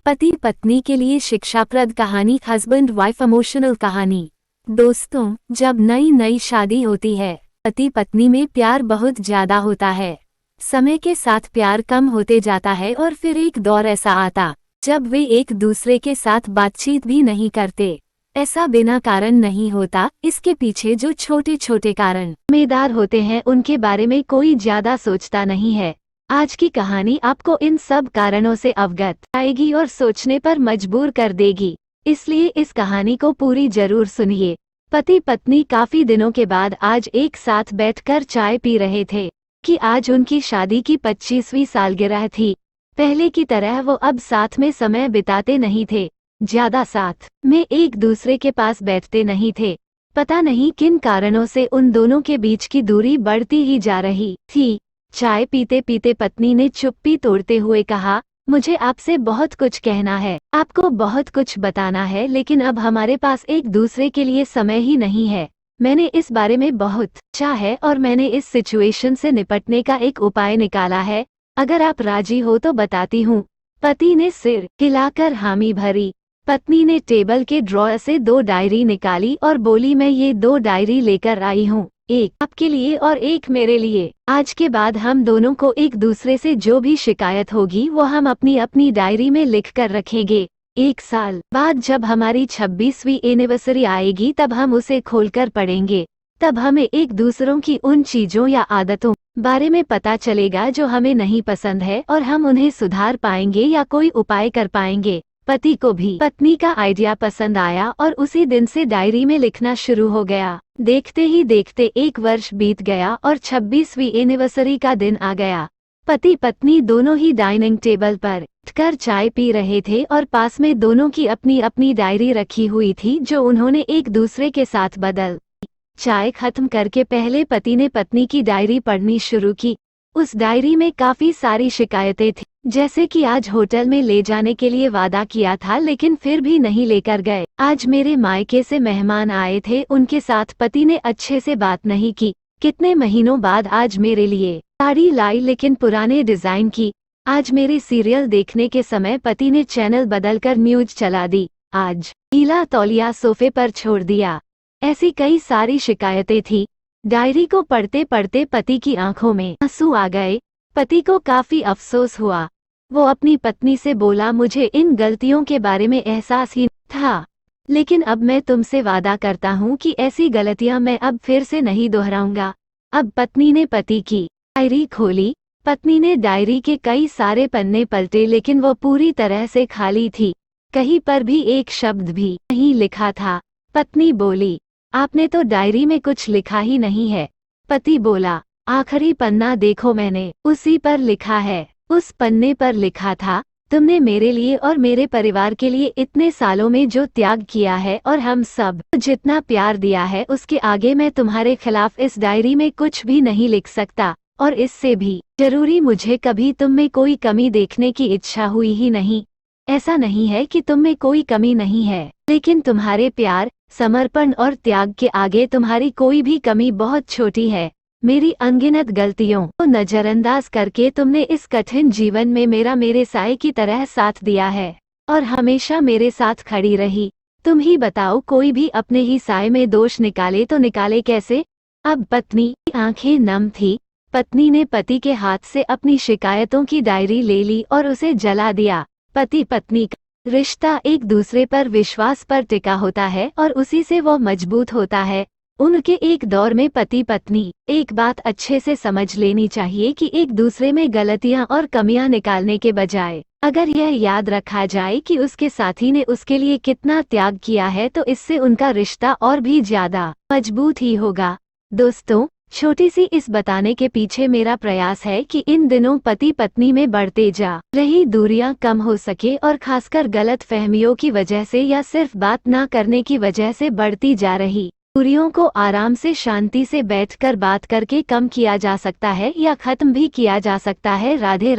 पति पत्नी के लिए शिक्षाप्रद कहानी, हस्बैंड वाइफ इमोशनल कहानी। दोस्तों, जब नई नई शादी होती है, पति पत्नी में प्यार बहुत ज्यादा होता है। समय के साथ प्यार कम होते जाता है और फिर एक दौर ऐसा आता जब वे एक दूसरे के साथ बातचीत भी नहीं करते। ऐसा बिना कारण नहीं होता, इसके पीछे जो छोटे छोटे कारण जिम्मेदार होते हैं उनके बारे में कोई ज्यादा सोचता नहीं है। आज की कहानी आपको इन सब कारणों से अवगत आएगी और सोचने पर मजबूर कर देगी, इसलिए इस कहानी को पूरी जरूर सुनिए। पति पत्नी काफी दिनों के बाद आज एक साथ बैठकर चाय पी रहे थे कि आज उनकी शादी की 25वीं सालगिरह थी। पहले की तरह वो अब साथ में समय बिताते नहीं थे, ज्यादा साथ में एक दूसरे के पास बैठते नहीं थे। पता नहीं किन कारणों से उन दोनों के बीच की दूरी बढ़ती ही जा रही थी। चाय पीते पीते पत्नी ने चुप्पी तोड़ते हुए कहा, मुझे आपसे बहुत कुछ कहना है, आपको बहुत कुछ बताना है, लेकिन अब हमारे पास एक दूसरे के लिए समय ही नहीं है। मैंने इस बारे में बहुत सोचा है और मैंने इस सिचुएशन से निपटने का एक उपाय निकाला है। अगर आप राजी हो तो बताती हूँ। पति ने सिर हिलाकर हामी भरी। पत्नी ने टेबल के ड्रॉअर से 2 डायरी निकाली और बोली, मैं ये 2 डायरी लेकर आई हूँ, एक आपके लिए और एक मेरे लिए। आज के बाद हम दोनों को एक दूसरे से जो भी शिकायत होगी वो हम अपनी अपनी डायरी में लिख कर रखेंगे। 1 साल बाद जब हमारी 26वीं एनिवर्सरी आएगी तब हम उसे खोलकर पढ़ेंगे। तब हमें एक दूसरों की उन चीजों या आदतों बारे में पता चलेगा जो हमें नहीं पसंद है और हम उन्हें सुधार पाएंगे या कोई उपाय कर पाएंगे। पति को भी पत्नी का आइडिया पसंद आया और उसी दिन से डायरी में लिखना शुरू हो गया। देखते ही देखते 1 वर्ष बीत गया और 26वीं एनिवर्सरी का दिन आ गया। पति पत्नी दोनों ही डाइनिंग टेबल पर बैठकर चाय पी रहे थे और पास में दोनों की अपनी अपनी डायरी रखी हुई थी जो उन्होंने एक दूसरे के साथ बदल। चाय खत्म करके पहले पति ने पत्नी की डायरी पढ़नी शुरू की। उस डायरी में काफी सारी शिकायतें थी, जैसे कि आज होटल में ले जाने के लिए वादा किया था लेकिन फिर भी नहीं लेकर गए। आज मेरे मायके से मेहमान आए थे, उनके साथ पति ने अच्छे से बात नहीं की। कितने महीनों बाद आज मेरे लिए साड़ी लाई लेकिन पुराने डिजाइन की। आज मेरे सीरियल देखने के समय पति ने चैनल बदलकर न्यूज चला दी। आज गीला तौलिया सोफे पर छोड़ दिया। ऐसी कई सारी शिकायतें थी। डायरी को पढ़ते पढ़ते पति की आंखों में आंसू आ गए। पति को काफी अफसोस हुआ। वो अपनी पत्नी से बोला, मुझे इन गलतियों के बारे में एहसास ही था, लेकिन अब मैं तुमसे वादा करता हूँ कि ऐसी गलतियाँ मैं अब फिर से नहीं दोहराऊंगा। अब पत्नी ने पति की डायरी खोली। पत्नी ने डायरी के कई सारे पन्ने पलटे लेकिन वो पूरी तरह से खाली थी। कहीं पर भी एक शब्द भी नहीं लिखा था। पत्नी बोली, आपने तो डायरी में कुछ लिखा ही नहीं है। पति बोला, आखिरी पन्ना देखो, मैंने उसी पर लिखा है। उस पन्ने पर लिखा था, तुमने मेरे लिए और मेरे परिवार के लिए इतने सालों में जो त्याग किया है और हम सब जितना प्यार दिया है उसके आगे मैं तुम्हारे खिलाफ इस डायरी में कुछ भी नहीं लिख सकता। और इससे भी जरूरी, मुझे कभी तुम में कोई कमी देखने की इच्छा हुई ही नहीं। ऐसा नहीं है कि तुम में कोई कमी नहीं है, लेकिन तुम्हारे प्यार, समर्पण और त्याग के आगे तुम्हारी कोई भी कमी बहुत छोटी है। मेरी अनगिनत गलतियों को नजरअंदाज करके तुमने इस कठिन जीवन में मेरे साए की तरह साथ दिया है और हमेशा मेरे साथ खड़ी रही। तुम ही बताओ, कोई भी अपने ही साए में दोष निकाले तो निकाले कैसे? अब पत्नी की आंखें नम थी। पत्नी ने पति के हाथ से अपनी शिकायतों की डायरी ले ली और उसे जला दिया। पति पत्नी का रिश्ता एक दूसरे पर विश्वास पर टिका होता है और उसी से वो मजबूत होता है। उनके एक दौर में पति पत्नी एक बात अच्छे से समझ लेनी चाहिए कि एक दूसरे में गलतियां और कमियां निकालने के बजाय अगर यह याद रखा जाए कि उसके साथी ने उसके लिए कितना त्याग किया है तो इससे उनका रिश्ता और भी ज्यादा मजबूत ही होगा। दोस्तों, छोटी सी इस बताने के पीछे मेरा प्रयास है कि इन दिनों पति पत्नी में बढ़ते जा रही दूरियां कम हो सके और खासकर गलत फहमियों की वजह से या सिर्फ बात ना करने की वजह से बढ़ती जा रही दूरियों को आराम से शांति से बैठकर बात करके कम किया जा सकता है या खत्म भी किया जा सकता है। राधे राधे।